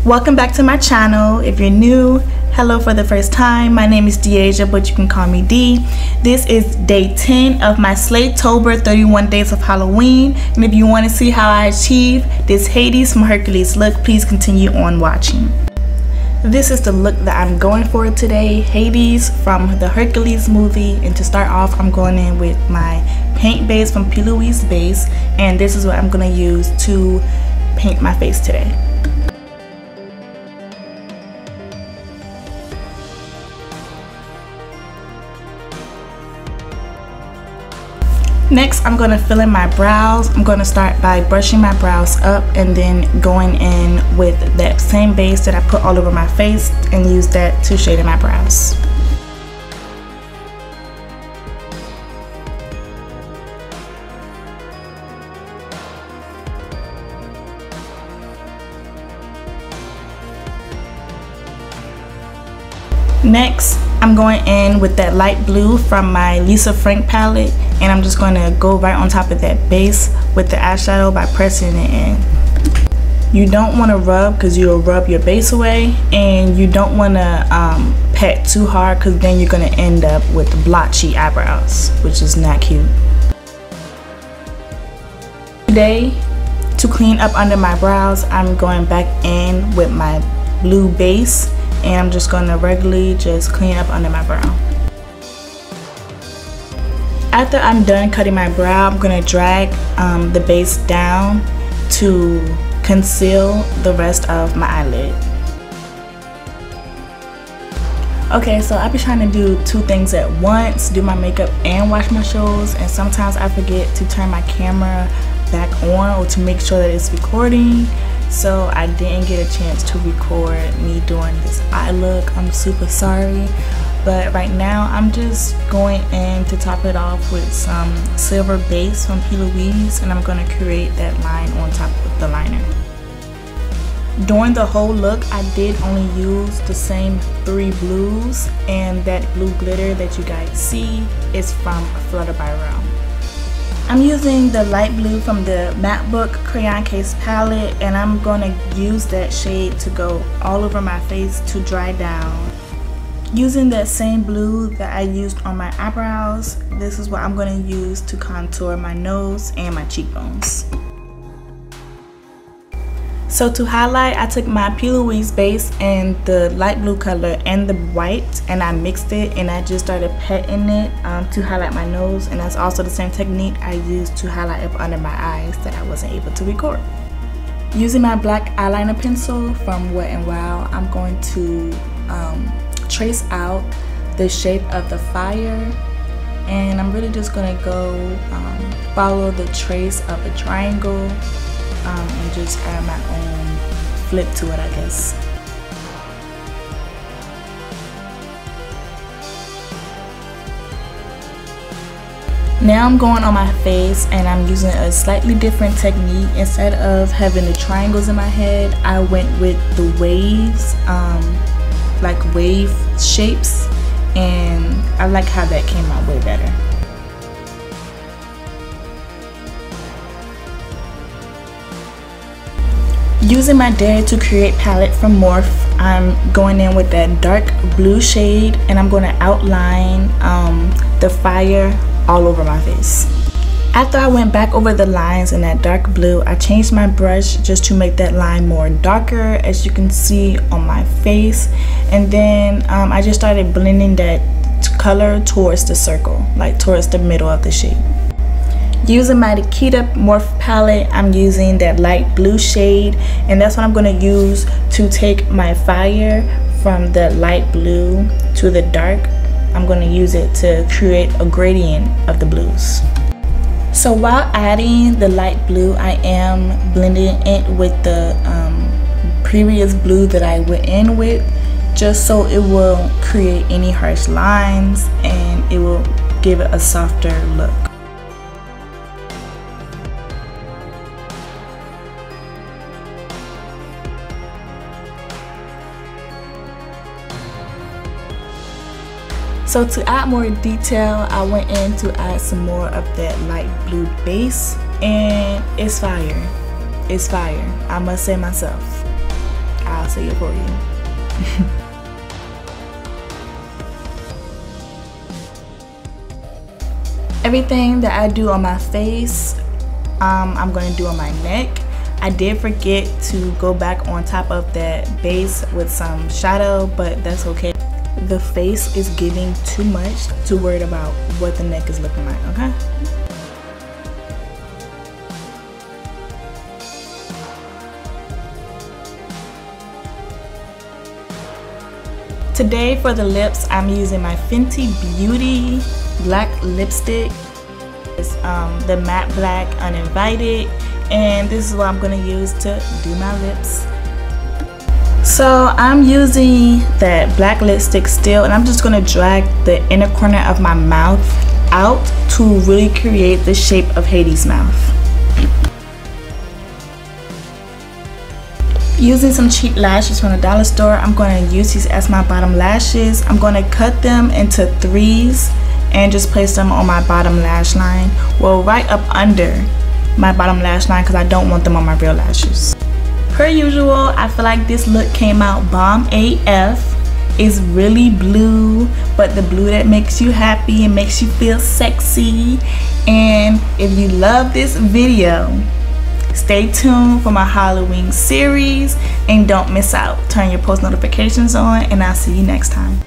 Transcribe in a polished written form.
Welcome back to my channel. If you're new, hello for the first time. My name is Deasia, but you can call me D. This is day 10 of my Slaytober 31 days of Halloween. And if you want to see how I achieve this Hades from Hercules look, please continue on watching. This is the look that I'm going for today, Hades from the Hercules movie. And to start off, I'm going in with my paint base from Plouise base, and this is what I'm going to use to paint my face today. Next, I'm going to fill in my brows. I'm going to start by brushing my brows up and then going in with that same base that I put all over my face and use that to shade in my brows. Next, I'm going in with that light blue from my Lisa Frank palette, and I'm just going to go right on top of that base with the eyeshadow by pressing it in. You don't want to rub because you'll rub your base away, and you don't want to pat too hard because then you're going to end up with blotchy eyebrows, which is not cute. Today, to clean up under my brows, I'm going back in with my blue base, and I'm just going to regularly just clean up under my brow. After I'm done cutting my brow, I'm going to drag the base down to conceal the rest of my eyelid. Okay, so I be trying to do two things at once, do my makeup and watch my shows, and sometimes I forget to turn my camera back on or to make sure that it's recording. So I didn't get a chance to record me doing this eye look. I'm super sorry, but right now I'm just going in to top it off with some silver base from Plouise, and I'm going to create that line on top of the liner. During the whole look, I did only use the same 3 blues, and that blue glitter that you guys see is from Flutter by Row. I'm using the light blue from the MacBook Crayon Case palette, and I'm going to use that shade to go all over my face to dry down. Using that same blue that I used on my eyebrows, this is what I'm going to use to contour my nose and my cheekbones. So to highlight, I took my Plouise base and the light blue color and the white, and I mixed it, and I just started patting it to highlight my nose, and that's also the same technique I used to highlight up under my eyes that I wasn't able to record. Using my black eyeliner pencil from Wet n Wild, I'm going to trace out the shape of the fire, and I'm really just going to go follow the trace of a triangle and just add my own flip to it, I guess. Now I'm going on my face, and I'm using a slightly different technique. Instead of having the triangles in my head, I went with the waves, like wave shapes, and I like how that came out way better. Using my Dare to Create palette from Morphe, I'm going in with that dark blue shade, and I'm going to outline the fire all over my face. After I went back over the lines in that dark blue, I changed my brush just to make that line more darker, as you can see on my face, and then I just started blending that color towards the circle, like towards the middle of the shape. Using my Nikita Morphe palette, I'm using that light blue shade, and that's what I'm going to use to take my fire from the light blue to the dark. I'm going to use it to create a gradient of the blues. So while adding the light blue, I am blending it with the previous blue that I went in with, just so it will create any harsh lines and it will give it a softer look. So to add more detail, I went in to add some more of that light blue base, and it's fire. It's fire, I must say myself. I'll say it for you. Everything that I do on my face, I'm going to do on my neck. I did forget to go back on top of that base with some shadow, but that's okay. The face is giving too much to worry about what the neck is looking like, okay? Today for the lips, I'm using my Fenty Beauty black lipstick. It's the matte black Uninvited, and this is what I'm going to use to do my lips. So I'm using that black lipstick still, and I'm just going to drag the inner corner of my mouth out to really create the shape of Hades' mouth. Using some cheap lashes from the dollar store, I'm going to use these as my bottom lashes. I'm going to cut them into 3s and just place them on my bottom lash line. Well, right up under my bottom lash line, because I don't want them on my real lashes. Per usual, I feel like this look came out bomb AF. It's really blue, but the blue that makes you happy and makes you feel sexy. And if you love this video, stay tuned for my Halloween series and don't miss out. Turn your post notifications on, and I'll see you next time.